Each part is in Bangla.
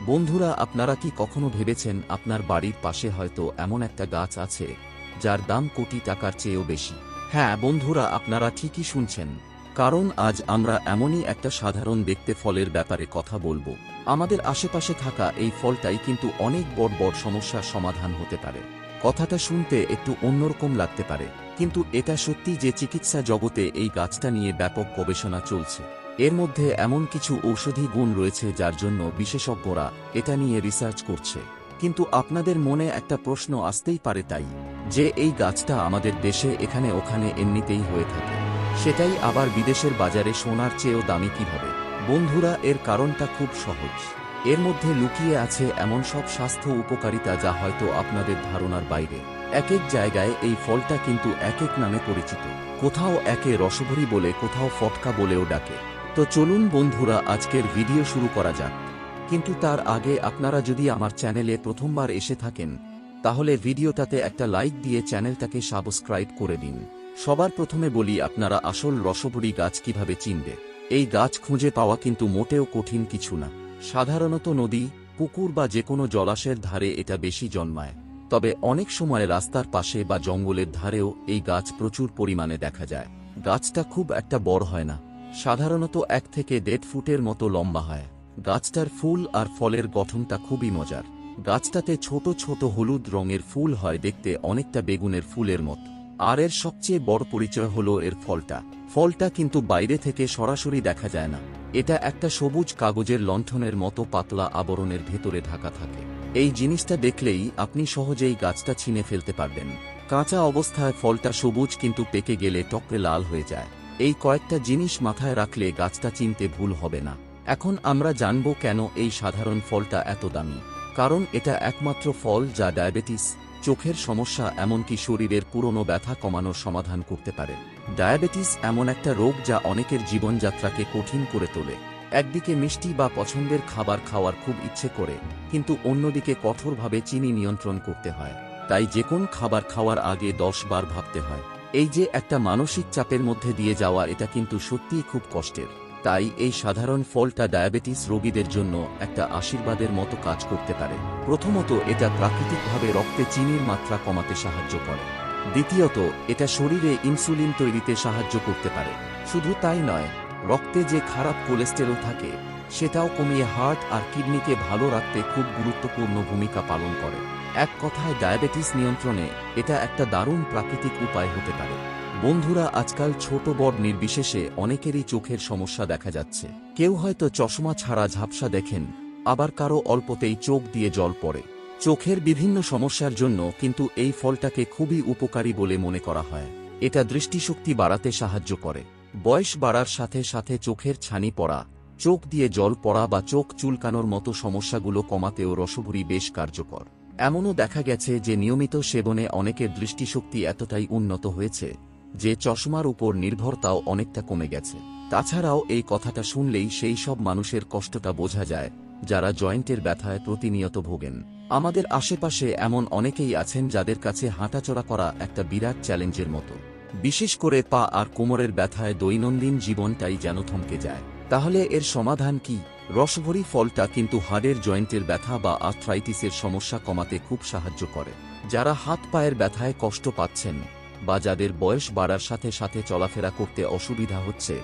বন্ধুরা, আপনারা কি কখনো ভেবেছেন আপনার বাড়ির পাশে হয়তো এমন একটা গাছ আছে যার দাম কোটি টাকার চেয়েও বেশি? হ্যাঁ বন্ধুরা, আপনারা ঠিকই শুনছেন, কারণ আজ আমরা এমনই একটা সাধারণ দেখতে ফলের ব্যাপারে কথা বলবো। আমাদের আশেপাশে থাকা এই ফলটাই কিন্তু অনেক বড় বড় সমস্যার সমাধান হতে পারে। কথাটা শুনতে একটু অন্যরকম লাগতে পারে, কিন্তু এটা সত্যি যে চিকিৎসা জগতে এই গাছটা নিয়ে ব্যাপক গবেষণা চলছে। এর মধ্যে এমন কিছু ঔষধি গুণ রয়েছে যার জন্য বিশেষজ্ঞরা এটা নিয়ে রিসার্চ করছে। কিন্তু আপনাদের মনে একটা প্রশ্ন আসতেই পারে, তাই যে এই গাছটা আমাদের দেশে এখানে ওখানে এমনিতেই হয়ে থাকে, সেটাই আবার বিদেশের বাজারে সোনার চেয়েও দামি কিভাবে? বন্ধুরা, এর কারণটা খুব সহজ। এর মধ্যে লুকিয়ে আছে এমন সব স্বাস্থ্য উপকারিতা যা হয়তো আপনাদের ধারণার বাইরে। এক এক জায়গায় এই ফলটা কিন্তু এক এক নামে পরিচিত। কোথাও একে রসভরি বলে, কোথাও ফটকা বলেও ডাকে। তো চলুন বন্ধুরা, আজকের ভিডিও শুরু করা যাক। কিন্তু তার আগে আপনারা যদি আমার চ্যানেলে প্রথমবার এসে থাকেন, তাহলে ভিডিওটাতে একটা লাইক দিয়ে চ্যানেলটাকে সাবস্ক্রাইব করে দিন। সবার প্রথমে বলি, আপনারা আসল রসভরি গাছ কিভাবে চিনবে? এই গাছ খুঁজে পাওয়া কিন্তু মোটেও কঠিন কিছু না। সাধারণত নদী, পুকুর বা যে কোনো জলাশয়ের ধারে এটা বেশি জন্মায়। তবে অনেক সময় রাস্তার পাশে বা জঙ্গলের ধারেও এই গাছ প্রচুর পরিমাণে দেখা যায়। গাছটা খুব একটা বড় হয় না, সাধারণত 1 থেকে 1.5 ফুটের মতো লম্বা হয়। গাছটার ফুল আর ফলের গঠনটা খুবই মজার। গাছটাতে ছোট ছোট হলুদ রঙের ফুল হয়, দেখতে অনেকটা বেগুনের ফুলের মতো। আর এর সবচেয়ে বড় পরিচয় হলো এর ফলটা। ফলটা কিন্তু বাইরে থেকে সরাসরি দেখা যায় না। এটা একটা সবুজ কাগজের লণ্ঠনের মতো পাতলা আবরণের ভেতরে ঢাকা থাকে। এই জিনিসটা দেখলেই আপনি সহজেই গাছটা চিনে ফেলতে পারবেন। কাঁচা অবস্থায় ফলটা সবুজ, কিন্তু পেকে গেলে টকরে লাল হয়ে যায়। এই কয়েকটা জিনিস মাথায় রাখলে গাছটা চিনতে ভুল হবে না। এখন আমরা জানব কেন এই সাধারণ ফলটা এত দামি। কারণ এটা একমাত্র ফল যা ডায়াবেটিস, চোখের সমস্যা, এমনকি শরীরের পুরনো ব্যথা কমানোর সমাধান করতে পারে। ডায়াবেটিস এমন একটা রোগ যা অনেকের জীবনযাত্রাকে কঠিন করে তোলে। একদিকে মিষ্টি বা পছন্দের খাবার খাওয়ার খুব ইচ্ছে করে, কিন্তু অন্যদিকে কঠোরভাবে চিনি নিয়ন্ত্রণ করতে হয়। তাই যে কোন খাবার খাওয়ার আগে 10 বার ভাবতে হয়। এই যে একটা মানসিক চাপের মধ্যে দিয়ে যাওয়া, এটা কিন্তু সত্যিই খুব কষ্টের। তাই এই সাধারণ ফলটা ডায়াবেটিস রোগীদের জন্য একটা আশীর্বাদের মতো কাজ করতে পারে। প্রথমত, এটা প্রাকৃতিকভাবে রক্তে চিনির মাত্রা কমাতে সাহায্য করে। দ্বিতীয়ত, এটা শরীরে ইনসুলিন তৈরিতে সাহায্য করতে পারে। শুধু তাই নয়, রক্তে যে খারাপ কোলেস্টেরল থাকে সেটাও কমিয়ে হার্ট আর কিডনিকে ভালো রাখতে খুব গুরুত্বপূর্ণ ভূমিকা পালন করে। এক কথায়, ডায়াবেটিস নিয়ন্ত্রণে এটা একটা দারুণ প্রাকৃতিক উপায় হতে পারে। বন্ধুরা, আজকাল ছোট বড় নির্বিশেষে অনেকেরই চোখের সমস্যা দেখা যাচ্ছে। কেউ হয়তো চশমা ছাড়া ঝাপসা দেখেন, আবার কারো অল্পতেই চোখ দিয়ে জল পড়ে। চোখের বিভিন্ন সমস্যার জন্য কিন্তু এই ফলটাকে খুবই উপকারী বলে মনে করা হয়। এটা দৃষ্টিশক্তি বাড়াতে সাহায্য করে। বয়স বাড়ার সাথে সাথে চোখের ছানি পড়া, চোখ দিয়ে জল পড়া বা চোখ চুলকানোর মতো সমস্যাগুলো কমাতেও রসভরি বেশ কার্যকর। এমনও দেখা গেছে যে নিয়মিত সেবনে অনেকের দৃষ্টিশক্তি এতটাই উন্নত হয়েছে যে চশমার উপর নির্ভরতাও অনেকটা কমে গেছে। তাছাড়াও এই কথাটা শুনলেই সেই সব মানুষের কষ্টটা বোঝা যায় যারা জয়েন্টের ব্যথায় প্রতিনিয়ত ভোগেন। আমাদের আশেপাশে এমন অনেকেই আছেন যাদের কাছে হাঁটাচলা করা একটা বিরাট চ্যালেঞ্জের মতো। বিশেষ করে পা আর কোমরের ব্যথায় দৈনন্দিন জীবনটাই যেন থমকে যায়। তাহলে এর সমাধান কি? রসভরি ফলটা কিন্তু হাড়ের জয়েন্টের ব্যথা বা আর্থ্রাইটিসের সমস্যা কমাতে খুব সাহায্য করে। যারা হাত পায়ের ব্যথায় কষ্ট পাচ্ছেন বা যাদের বয়স বাড়ার সাথে সাথে চলাফেরা করতে অসুবিধা হচ্ছে,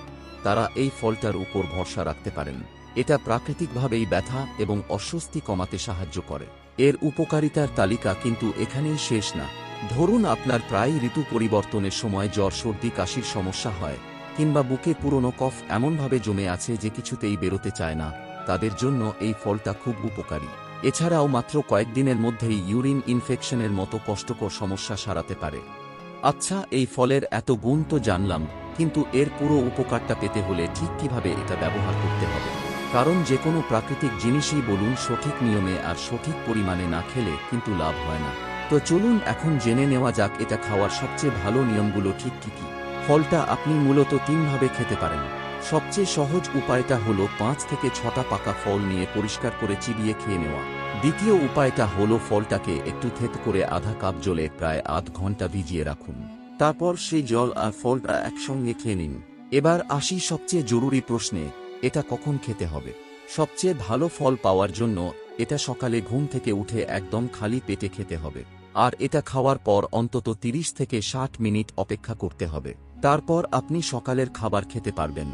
তারা এই ফলটার উপর ভরসা রাখতে পারেন। এটা প্রাকৃতিকভাবেই ব্যথা এবং অস্বস্তি কমাতে সাহায্য করে। এর উপকারিতার তালিকা কিন্তু এখানেই শেষ না। ধরুন আপনার প্রায় ঋতু পরিবর্তনের সময় জ্বর, সর্দি, কাশির সমস্যা হয়, কিংবা বুকে পুরনো কফ এমনভাবে জমে আছে যে কিছুতেই বেরোতে চায় না, তাদের জন্য এই ফলটা খুব উপকারী। এছাড়াও মাত্র কয়েকদিনের মধ্যেই ইউরিন ইনফেকশনের মতো কষ্টকর সমস্যা সারাতে পারে। আচ্ছা, এই ফলের এত গুণ তো জানলাম, কিন্তু এর পুরো উপকারটা পেতে হলে ঠিক কিভাবে এটা ব্যবহার করতে হবে? কারণ যে কোনো প্রাকৃতিক জিনিসই বলুন, সঠিক নিয়মে আর সঠিক পরিমাণে না খেলে কিন্তু লাভ হয় না। তো চলুন এখন জেনে নেওয়া যাক এটা খাওয়ার সবচেয়ে ভালো নিয়মগুলো ঠিক কী কী। ফলটা আপনি মূলত 3 ভাবে খেতে পারেন। সবচেয়ে সহজ উপায়টা হলো 5 থেকে 6টা পাকা ফল নিয়ে পরিষ্কার করে চিবিয়ে খেয়ে নেওয়া। দ্বিতীয় উপায়টা হলো ফলটাকে একটু থেতো করে আধা কাপ জলে প্রায় আধ ঘন্টা ভিজিয়ে রাখুন। তারপর সেই জল আর ফলটা একসঙ্গে খেয়ে নিন। এবার আসি সবচেয়ে জরুরি প্রশ্নে, এটা কখন খেতে হবে? সবচেয়ে ভালো ফল পাওয়ার জন্য এটা সকালে ঘুম থেকে উঠে একদম খালি পেটে খেতে হবে। আর এটা খাওয়ার পর অন্তত 30 থেকে 60 মিনিট অপেক্ষা করতে হবে। তারপর আপনি সকালের খাবার খেতে পারবেন।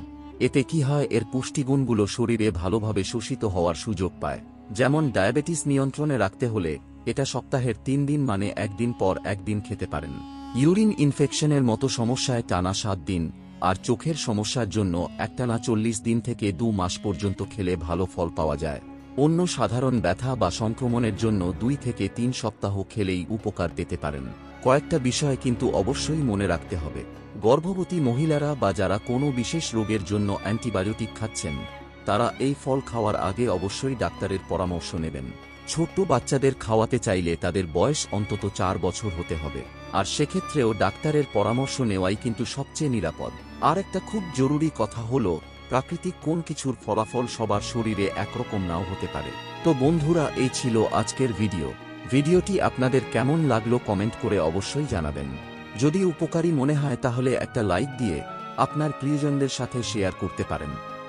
এতে কি হয়, এর পুষ্টিগুণগুলো শরীরে ভালোভাবে শোষিত হওয়ার সুযোগ পায়। যেমন ডায়াবেটিস নিয়ন্ত্রণে রাখতে হলে এটা সপ্তাহের 3 দিন মানে একদিন পর একদিন খেতে পারেন। ইউরিন ইনফেকশনের মতো সমস্যায় টানা 7 দিন, আর চোখের সমস্যার জন্য একটানা 40 দিন থেকে 2 মাস পর্যন্ত খেলে ভালো ফল পাওয়া যায়। অন্য সাধারণ ব্যথা বা সংক্রমণের জন্য 2 থেকে 3 সপ্তাহ খেলেই উপকার পেতে পারেন। কয়েকটা বিষয় কিন্তু অবশ্যই মনে রাখতে হবে। গর্ভবতী মহিলারা বা যারা কোনো বিশেষ রোগের জন্য অ্যান্টিবায়োটিক খাচ্ছেন, তারা এই ফল খাওয়ার আগে অবশ্যই ডাক্তারের পরামর্শ নেবেন। ছোট্ট বাচ্চাদের খাওয়াতে চাইলে তাদের বয়স অন্তত 4 বছর হতে হবে, আর সেক্ষেত্রেও ডাক্তারের পরামর্শ নেওয়াই কিন্তু সবচেয়ে নিরাপদ। আর একটা খুব জরুরি কথা হলো, প্রাকৃতিক কোন কিছুর ফলাফল সবার শরীরে একরকম নাও হতে পারে। তো বন্ধুরা, এই ছিল আজকের ভিডিওটি আপনাদের কেমন লাগলো কমেন্ট করে অবশ্যই জানাবেন। যদি উপকারী মনে হয় তাহলে একটা লাইক দিয়ে আপনার প্রিয়জনদের সাথে শেয়ার করতে পারেন।